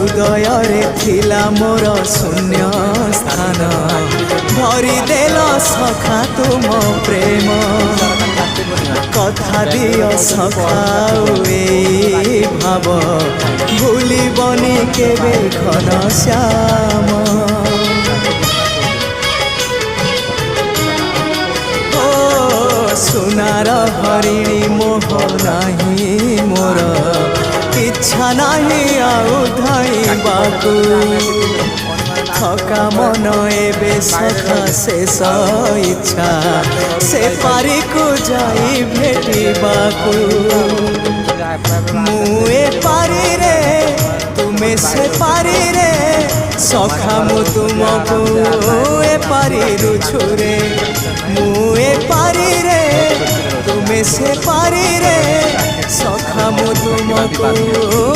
हृदय रे थिला मोर शून्य स्थान भरी देल सखा तुम प्रेम कथा दियो सखाओ ए भाव भूलिबनी केबे घन श्याम सुनार हरिणी मोह नाही मोर इच्छा नहीं आउ धाइबाकू थका मन एबे सखा शेष इच्छा से पारी को जाई भेटिबाकू मुए पारी रे तुमे से पारी रे सखा मु तुमको ए पारी रुछुरे मुए पारी रे तुमे से पारी रे सखा मु तुमको